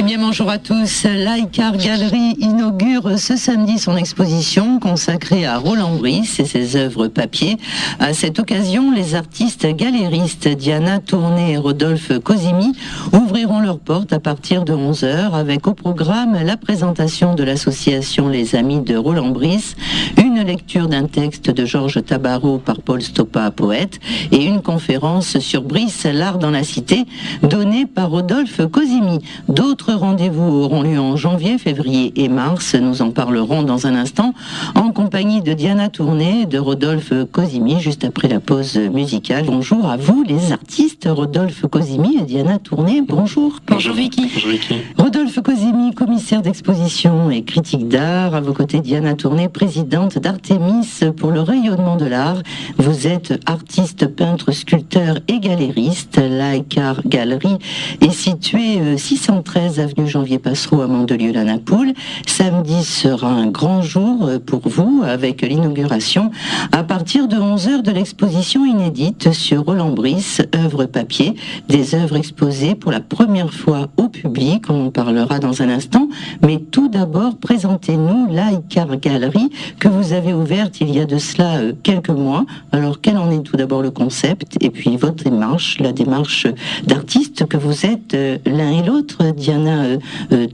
Bien, bonjour à tous. L'Icar Galerie inaugure ce samedi son exposition consacrée à Roland Brice et ses œuvres papier. À cette occasion, les artistes galéristes Diana Tourné et Rodolphe Cosimi ouvriront leurs portes à partir de 11h avec au programme la présentation de l'association Les Amis de Roland Brice, une lecture d'un texte de Georges Tabarot par Paul Stoppa, poète, et une conférence sur Brice, l'art dans la cité, donnée par Rodolphe Cosimi. D'autres rendez-vous auront lieu en janvier, février et mars. Nous en parlerons dans un instant en compagnie de Diana Tourné et de Rodolphe Cosimi, juste après la pause musicale. Bonjour à vous les artistes, Rodolphe Cosimi et Diana Tourné. Bonjour. Bonjour Vicky. Bonjour Vicky. Rodolphe Cosimi, commissaire d'exposition et critique d'art. À vos côtés, Diana Tourné, présidente d'Artémis pour le rayonnement de l'art. Vous êtes artiste, peintre, sculpteur et galériste. L'Icar Galerie est située 613 avenue Janvier Passereau à Mandelieu-la-Napoule. Samedi sera un grand jour pour vous avec l'inauguration à partir de 11h de l'exposition inédite sur Roland Brice, œuvres papier, des œuvres exposées pour la première fois au public. On en parlera dans un instant. Mais tout d'abord, présentez-nous l'Icar Galerie que vous avez ouverte il y a de cela quelques mois. Alors, quel en est tout d'abord le concept et puis votre démarche, la démarche d'artiste que vous êtes l'un et l'autre, Diana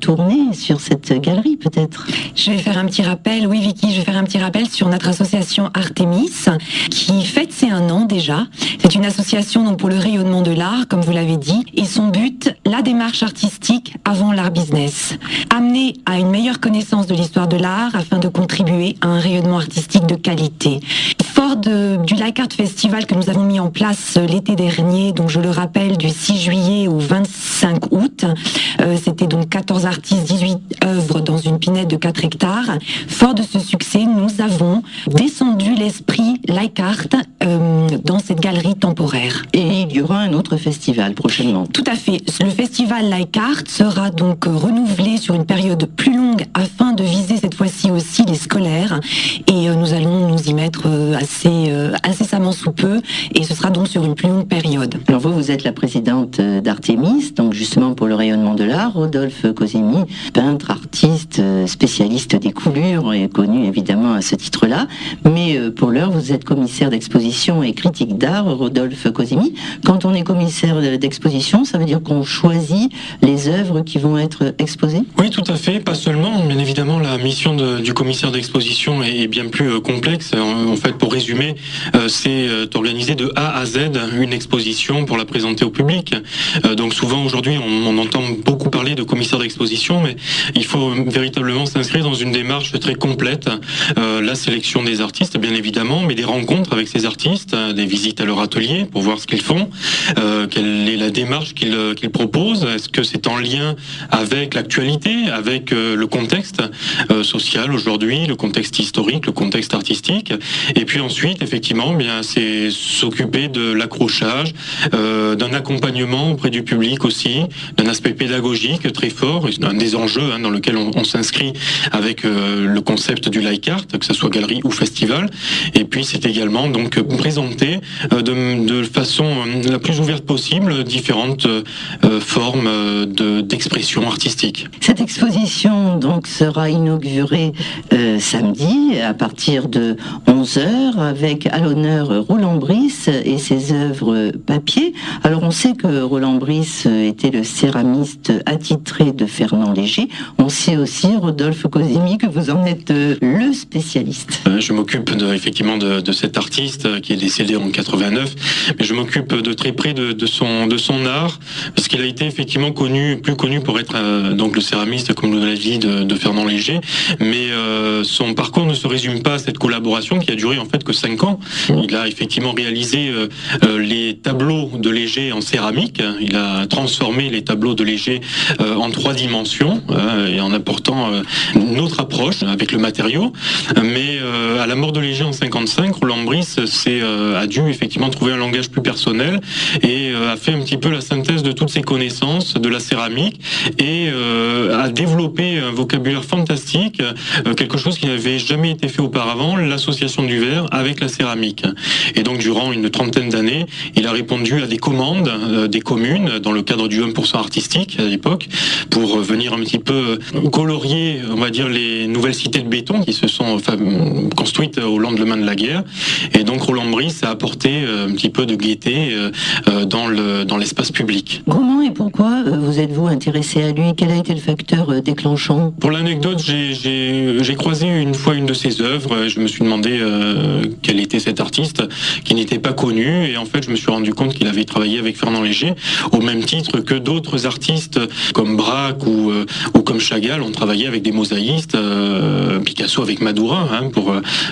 Tourné, sur cette galerie peut-être. Je vais faire un petit rappel, oui Vicky, je vais faire un petit rappel sur notre association Artémis qui fête ses 1 an déjà. C'est une association donc pour le rayonnement de l'art, comme vous l'avez dit, et son but, la démarche artistique avant l'art business. Amener à une meilleure connaissance de l'histoire de l'art afin de contribuer à un rayonnement artistique de qualité. Fort du Like Art Festival que nous avons mis en place l'été dernier, donc je le rappelle, du 6 juillet au 25 août, c'était donc 14 artistes, 18 œuvres dans une pinède de 4 hectares. Fort de ce succès, nous avons descendu l'esprit Like Art dans cette galerie temporaire. Et il y aura un autre festival prochainement. Tout à fait. Le festival Like Art sera donc renouvelé sur une période plus longue afin de viser cette fois-ci aussi les scolaires. Et nous allons nous y mettre incessamment sous peu. Et ce sera donc sur une plus longue période. Alors vous êtes la présidente d'Artémis, donc justement pour le rayonnement de l'art. Rodolphe Cosimi, peintre, artiste, spécialiste des coulures, et connu évidemment à ce titre-là. Mais pour l'heure, vous êtes commissaire d'exposition et critique d'art, Rodolphe Cosimi. Quand on est commissaire d'exposition, ça veut dire qu'on choisit les œuvres qui vont être exposées ? Oui, tout à fait. Pas seulement. Bien évidemment, la mission du commissaire d'exposition est bien plus complexe. En fait, pour résumer, c'est d'organiser de A à Z une exposition pour la présenter au public. Donc souvent, aujourd'hui, on entend beaucoup parler de commissaire d'exposition, mais il faut véritablement s'inscrire dans une démarche très complète. La sélection des artistes, bien évidemment, mais des rencontres avec ces artistes, des visites à leur atelier pour voir ce qu'ils font, quelle est la démarche qu'ils proposent, est-ce que c'est en lien avec l'actualité, avec le contexte social aujourd'hui, le contexte historique, le contexte artistique, et puis ensuite, effectivement, bien c'est s'occuper de l'accrochage, d'un accompagnement auprès du public aussi, d'un aspect pédagogique très fort, un des enjeux dans lequel on s'inscrit avec le concept du Like Art, que ce soit galerie ou festival. Et puis c'est également donc présenter de façon la plus ouverte possible différentes formes d'expression artistique. Cette exposition donc sera inaugurée samedi à partir de 11h avec à l'honneur Roland Brice et ses œuvres papier. Alors on sait que Roland Brice était le céramiste attitré de Fernand Léger. On sait aussi, Rodolphe Cosimi, que vous en êtes le spécialiste. Je m'occupe effectivement de cet artiste qui est décédé en 89, mais je m'occupe de très près de son art, parce qu'il a été effectivement plus connu pour être donc le céramiste, comme vous l'avez dit, de Fernand Léger, mais son parcours ne se résume pas à cette collaboration qui a duré en fait que 5 ans. Il a effectivement réalisé les tableaux de Léger en céramique, il a transformé les tableaux de Léger en 3 dimensions et en apportant une autre approche avec le matériau. Mais à la mort de Léger en 55, Roland Brice a dû effectivement trouver un langage plus personnel et a fait un petit peu la synthèse de toutes ses connaissances de la céramique et a développé un vocabulaire fantastique, quelque chose qui n'avait jamais été fait auparavant, l'association du verre avec la céramique. Et donc durant une trentaine d'années, il a répondu à des commandes des communes dans le cadre du 1% artistique à l'époque pour venir un petit peu colorier, on va dire, les nouvelles cités de béton qui se sont construites au lendemain de la guerre. Et donc Roland Brice a apporté un petit peu de gaieté dans l'espace public. Comment et pourquoi vous êtes-vous intéressé à lui? Quel a été le facteur déclenchant? Pour l'anecdote, j'ai croisé une fois une de ses œuvres. Je me suis demandé quel était cet artiste qui n'était pas connu. Et en fait, je me suis rendu compte qu'il avait travaillé avec Fernand Léger, au même titre que d'autres artistes comme Braque ou comme Chagall ont travaillé avec des mosaïstes, Picasso avec Madura, hein,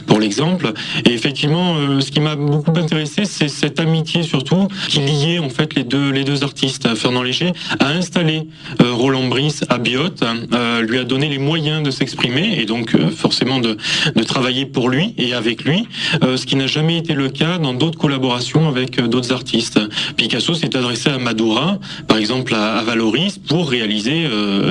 pour l'exemple. Et effectivement, ce qui m'a beaucoup intéressé, c'est cette amitié surtout qui liait en fait les deux artistes. Fernand Léger a installé Roland Brice à Biot, lui a donné les moyens de s'exprimer et donc forcément de travailler pour lui et avec lui, ce qui n'a jamais été le cas dans d'autres collaborations avec d'autres artistes. Picasso s'est adressé à Madura, par exemple à Valoris, pour réaliser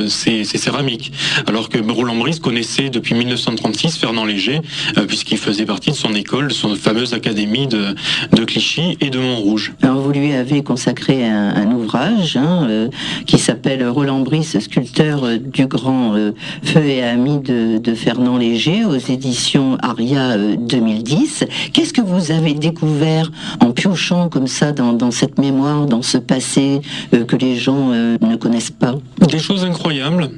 ses céramiques, alors que Roland Brice connaissait depuis 1936 Fernand Léger, puisqu'il faisait partie de son école, de son fameuse académie de Clichy et de Montrouge. Alors vous lui avez consacré un ouvrage qui s'appelle Roland Brice, sculpteur du grand feu et ami de Fernand Léger, aux éditions Aria 2010. Qu'est-ce que vous avez découvert en piochant comme ça dans cette mémoire, dans ce passé que les gens ne connaissent pas? Des choses incroyables,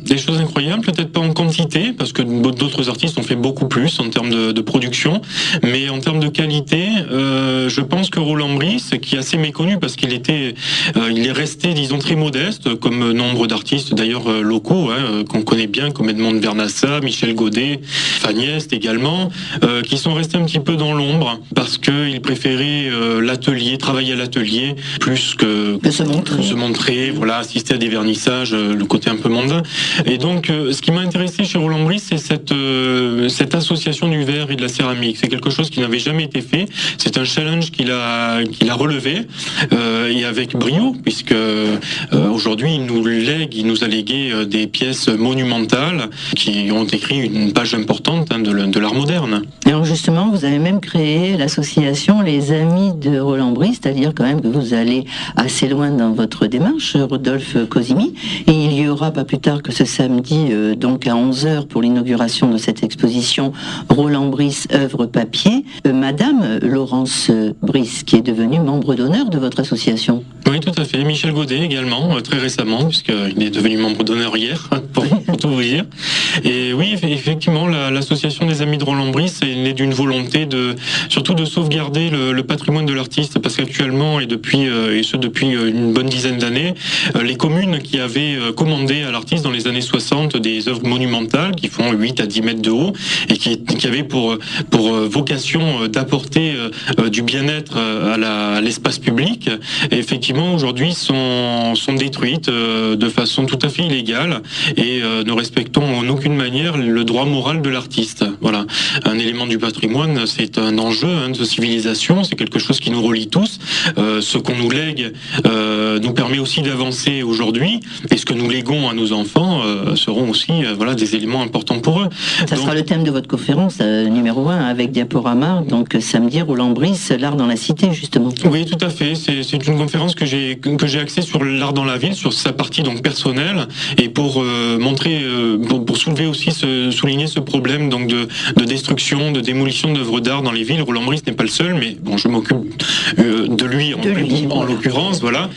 peut-être pas en quantité, parce que d'autres artistes ont fait beaucoup plus en termes de production, mais en termes de qualité, je pense que Roland Brice, qui est assez méconnu parce qu'il est resté, disons, très modeste, comme nombre d'artistes d'ailleurs locaux, qu'on connaît bien, comme Edmond Vernassa, Michel Godet, Fagnest également, qui sont restés un petit peu dans l'ombre, parce qu'ils préféraient travailler à l'atelier, plus que se montrer, voilà, assister à des vernissages, le côté un peu mondain. Et donc, ce qui m'a intéressé chez Roland Brice, c'est cette association du verre et de la céramique. C'est quelque chose qui n'avait jamais été fait. C'est un challenge qu'il a relevé, et avec brio, puisque aujourd'hui, il nous a légué des pièces monumentales qui ont écrit une page importante de l'art moderne. Alors justement, vous avez même créé l'association Les Amis de Roland Brice, c'est-à-dire quand même que vous allez assez loin dans votre démarche, Rodolphe Cosimi, et il y aura pas plus tard que ce samedi, donc à 11h pour l'inauguration de cette exposition Roland Brice, œuvre papier, Madame Laurence Brice, qui est devenue membre d'honneur de votre association. Oui, tout à fait. Michel Godet également, très récemment, puisqu'il est devenu membre d'honneur hier, pour tout vous dire. Et oui, effectivement, l'association des Amis de Roland Brice est née d'une volonté surtout de sauvegarder le patrimoine de l'artiste, parce qu'actuellement, et depuis une bonne dizaine d'années, les communes qui avaient commandé à l'artiste dans les années 60 des œuvres monumentales qui font 8 à 10 mètres de haut et qui avaient pour vocation d'apporter du bien-être à l'espace public, et effectivement aujourd'hui sont détruites de façon tout à fait illégale et ne respectant en aucune manière le droit moral de l'artiste. Voilà, un élément du patrimoine, c'est un enjeu de civilisation, c'est quelque chose qui nous relie tous. Ce qu'on nous lègue nous permet aussi d'avancer aujourd'hui, et ce que nous léguons à nos enfants seront aussi des éléments importants pour eux. Ça sera le thème de votre conférence numéro 1 avec diaporama, donc samedi, Roland Brice, l'art dans la cité, justement. Oui, tout à fait. C'est une conférence que j'ai axée sur l'art dans la ville, sur sa partie donc personnelle, et pour montrer, pour soulever aussi, souligner ce problème donc de destruction, de démolition d'œuvres d'art dans les villes. Roland Brice n'est pas le seul, mais bon, je m'occupe de lui en l'occurrence, voilà.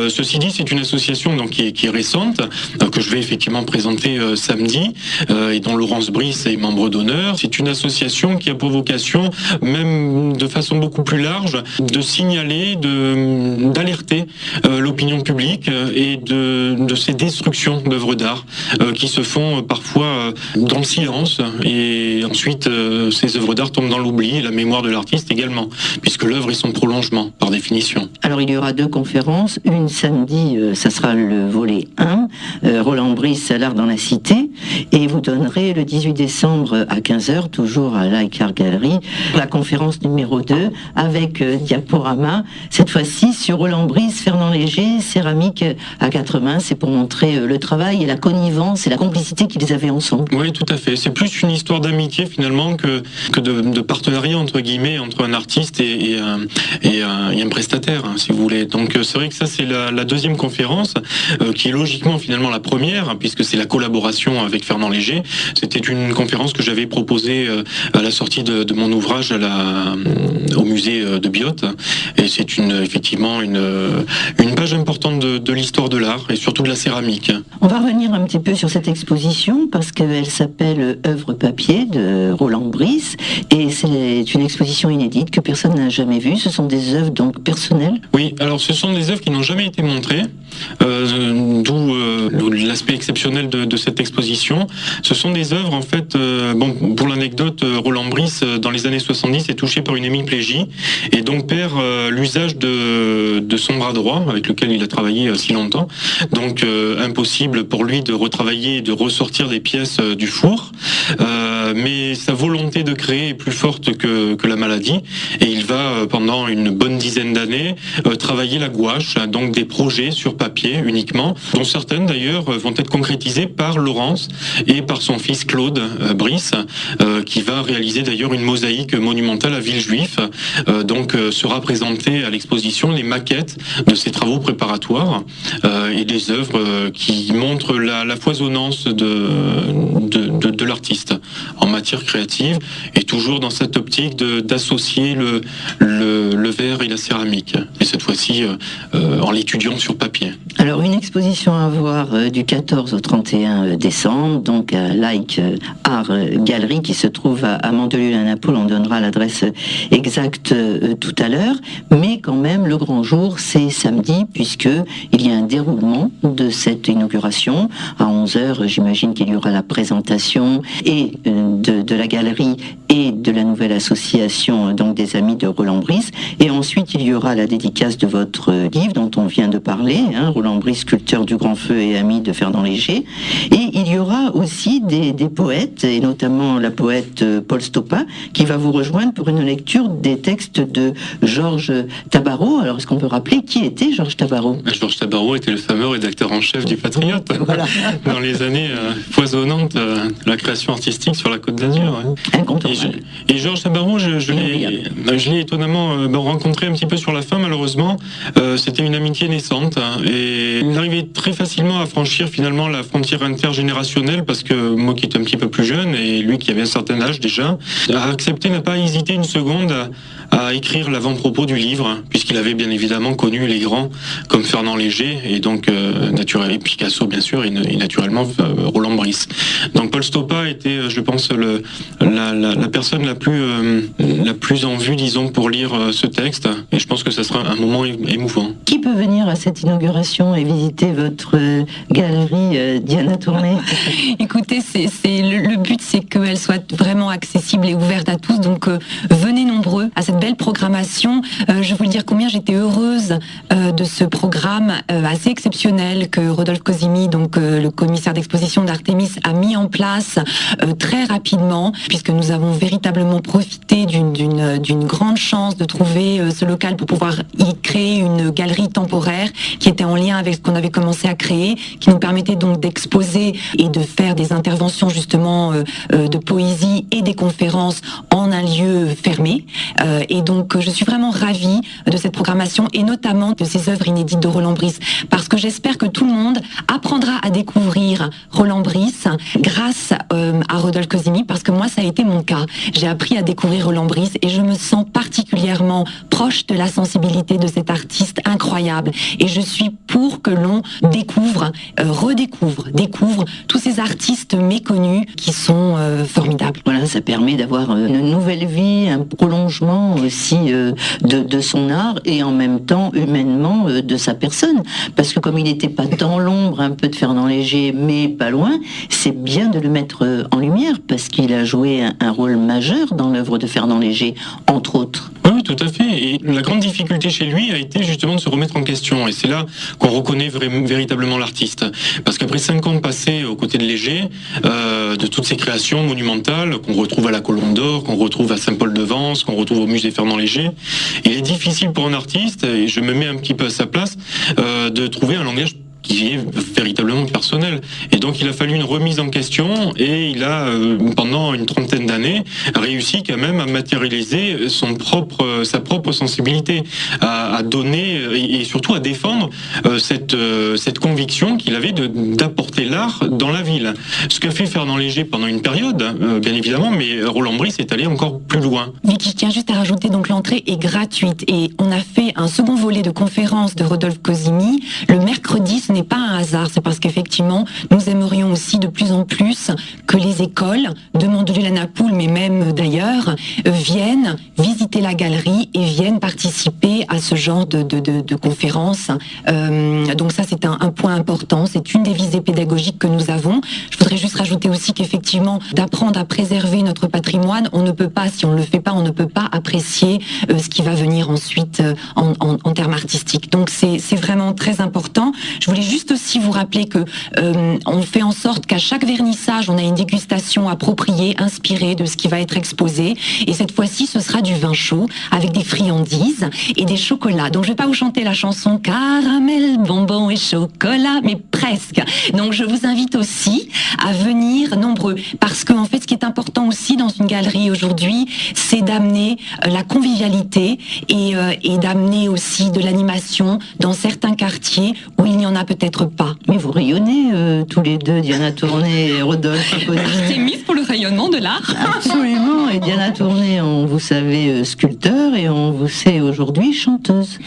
Ceci dit, c'est une association donc qui est récente, que je vais effectivement présenter samedi, et dont Laurence Brice est membre d'honneur. C'est une association qui a pour vocation, même de façon beaucoup plus large, de signaler, d'alerter l'opinion publique et de ces destructions d'œuvres d'art qui se font parfois dans le silence, et ensuite ces œuvres d'art tombent dans l'oubli et la mémoire de l'artiste également, puisque l'œuvre est son prolongement. par définition. Alors il y aura 2 conférences, une samedi, ça sera le volet 1, Roland Brice, l'art dans la cité, et vous donnerez le 18 décembre à 15h, toujours à l'Art Gallery, la conférence numéro 2 avec diaporama, cette fois-ci sur Roland Brice, Fernand Léger, céramique à 4 mains, c'est pour montrer le travail et la connivence et la complicité qu'ils avaient ensemble. Oui, tout à fait. C'est plus une histoire d'amitié finalement que de partenariat entre guillemets entre un artiste et un prestataire, hein, si vous voulez. Donc c'est vrai que ça c'est la deuxième conférence qui est logiquement finalement la première, hein, puisque c'est la collaboration avec Fernand Léger. C'était une conférence que j'avais proposée à la sortie de mon ouvrage au musée de Biot, et c'est effectivement une page importante de l'histoire de l'art et surtout de la céramique. On va revenir un petit peu sur cette exposition parce qu'elle s'appelle Œuvres papier de Roland Brice et c'est une exposition inédite que personne n'a jamais vue. Ce sont des œuvres donc personnelles. Oui, alors ce sont des œuvres qui n'ont jamais été montrées, d'où l'aspect exceptionnel de cette exposition. Ce sont des œuvres en fait, pour l'anecdote, Roland Brice dans les années 70 est touché par une hémiplégie et donc perd l'usage de son bras droit avec lequel il a travaillé si longtemps. Donc impossible pour lui de retravailler et de ressortir des pièces du four. Mais sa volonté de créer est plus forte que la maladie et il va pendant une bonne dizaine d'années travailler la gouache, donc des projets sur papier uniquement, dont certaines d'ailleurs vont être concrétisées par Laurence et par son fils Claude Brice, qui va réaliser d'ailleurs une mosaïque monumentale à Villejuif. Donc sera présentée à l'exposition les maquettes de ses travaux préparatoires et des œuvres qui montrent la foisonnance de l'artiste en matière créative et toujours dans cette optique d'associer le verre et la céramique et cette fois-ci en l'étudiant sur papier. Alors une exposition à voir du 14 au 31 décembre donc à l'Art Gallery qui se trouve à Mandelieu-la-Napoule. On donnera l'adresse exacte tout à l'heure, mais quand même le grand jour c'est samedi puisque il y a un déroulement de cette inauguration à 11h. J'imagine qu'il y aura la présentation et de la galerie et de la nouvelle association donc des amis de Roland Brice, et ensuite il y aura la dédicace de votre livre dont on vient de parler, hein, Roland Brice, sculpteur du grand feu et ami de Fernand Léger, et il y aura aussi des poètes et notamment la poète Paul Stoppa qui va vous rejoindre pour une lecture des textes de Georges Tabarot. Alors est-ce qu'on peut rappeler qui était Georges Tabarot? Georges Tabarot était le fameux rédacteur en chef du Patriote voilà. Dans les années foisonnantes de la création artistique sur la Côte d'Azur. Hein. Incontournable. Et Georges Tabarot, je l'ai étonnamment rencontré un petit peu sur la fin malheureusement. C'était une amitié naissante hein, et il arrivait très facilement à franchir finalement la frontière intergénérationnelle parce que moi qui étais un petit peu plus jeune et lui qui avait un certain âge déjà, a accepté, n'a pas hésité une seconde à écrire l'avant-propos du livre puisqu'il avait bien évidemment connu les grands comme Fernand Léger et donc naturellement Picasso bien sûr et naturellement Roland Brice. Donc Paul Stoppa était, je pense, la personne la plus en vue, disons, pour lire ce texte. Et je pense que ça sera un moment émouvant. Qui peut venir à cette inauguration et visiter votre galerie, Diana Tournay? Écoutez, le but, c'est qu'elle soit vraiment accessible et ouverte à tous. Donc, venez nombreux à cette belle programmation. Je vais vous le dire combien j'étais heureuse de ce programme assez exceptionnel que Rodolphe Cosimi, donc le commissaire d'exposition d'Artémis, a mis en place très rapidement, puisque nous avons véritablement profité d'une grande chance de trouver ce local pour pouvoir y créer une galerie temporaire qui était en lien avec ce qu'on avait commencé à créer, qui nous permettait donc d'exposer et de faire des interventions justement de poésie et des conférences en un lieu fermé. Et donc je suis vraiment ravie de cette programmation et notamment de ces œuvres inédites de Roland Brice, parce que j'espère que tout le monde apprendra à découvrir Roland Brice grâce à Rodolphe Cosimi, parce que moi ça a été mon cas. J'ai appris à découvrir Roland Brice et je me sens particulièrement proche de la sensibilité de cet artiste incroyable. Et je suis pour que l'on découvre, découvre tous ces artistes méconnus qui sont formidables. Voilà, ça permet d'avoir une nouvelle vie, un prolongement aussi de son art et en même temps humainement de sa personne. Parce que comme il n'était pas dans l'ombre un peu de Fernand Léger, mais pas loin, c'est bien de le mettre en lumière parce qu'il a joué un rôle majeur dans l'œuvre de Fernand Léger, entre autres. Oui, tout à fait. Et la grande difficulté chez lui a été justement de se remettre en question. Et c'est là qu'on reconnaît véritablement l'artiste. Parce qu'après 5 ans passés aux côtés de Léger, de toutes ces créations monumentales qu'on retrouve à la Colombe d'Or, qu'on retrouve à Saint-Paul-de-Vence, qu'on retrouve au musée Fernand Léger, il est difficile pour un artiste, et je me mets un petit peu à sa place, de trouver un langage qui est véritablement personnel. Et donc il a fallu une remise en question, et il a, pendant une 30aine d'années, réussi quand même à matérialiser sa propre sensibilité, à donner et surtout à défendre cette conviction qu'il avait d'apporter l'art dans la ville. Ce qu'a fait Fernand Léger pendant une période, bien évidemment, mais Roland Brice est allé encore plus loin. Vicky, je tiens juste à rajouter, donc l'entrée est gratuite, et on a fait un second volet de conférence de Rodolphe Cosimi le mercredi. Ce n'est pas un hasard, c'est parce qu'effectivement, nous aimerions aussi de plus en plus que les écoles de Mandelieu-la-Napoule, mais même d'ailleurs, viennent visiter la galerie et viennent participer à ce genre de conférences. Donc ça, c'est un point important. C'est une des visées pédagogiques que nous avons. Je voudrais juste rajouter aussi qu'effectivement, d'apprendre à préserver notre patrimoine, on ne peut pas, si on ne le fait pas, on ne peut pas apprécier ce qui va venir ensuite en termes artistiques. Donc c'est vraiment très important. Je voulais juste aussi vous rappeler que on fait en sorte qu'à chaque vernissage, on a une dégustation appropriée, inspirée de ce qui va être exposé. Et cette fois-ci, ce sera du vin chaud avec des friandises et des chocolats. Donc je vais pas vous chanter la chanson caramel, bonbons et chocolat, mais presque. Donc je vous invite aussi à venir nombreux, parce que en fait, ce qui est important aussi dans une galerie aujourd'hui, c'est d'amener la convivialité et d'amener aussi de l'animation dans certains quartiers où il n'y en a peut-être pas. Mais vous rayonnez tous les deux, Diana Tourné et Rodolphe Cosimi. Artémis pour le rayonnement de l'art. Absolument. Et Diana Tourné, on vous savait sculpteur et on vous sait aujourd'hui chanteuse.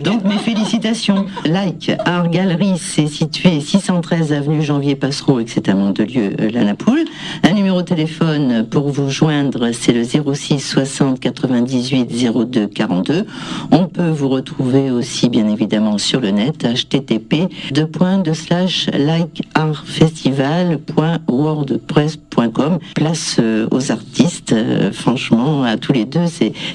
Donc mes félicitations. Like Art Gallery, c'est situé 613 avenue Janvier Passereau, et c'est à Mandelieu-la-Napoule. Un numéro de téléphone pour vous joindre, c'est le 06 60 98 02 42. On peut vous retrouver aussi bien évidemment sur le net, http://likeartfestival.wordpress.com. Place aux artistes, franchement, à tous les deux,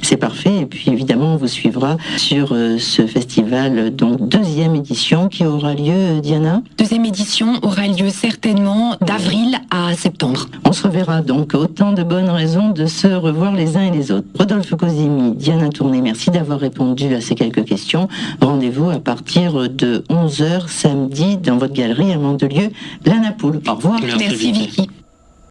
c'est parfait. Et puis évidemment, on vous suivra sur ce festival, donc deuxième édition qui aura lieu, Diana. Deuxième édition aura lieu certainement d'avril à septembre. On se reverra donc, autant de bonnes raisons de se revoir les uns et les autres. Rodolphe Cosimi, Diana Tourné, merci d'avoir répondu à ces quelques questions. Rendez-vous à partir de 11h samedi dans votre galerie à Mandelieu-la-Napoule. Au revoir. Merci Vicky.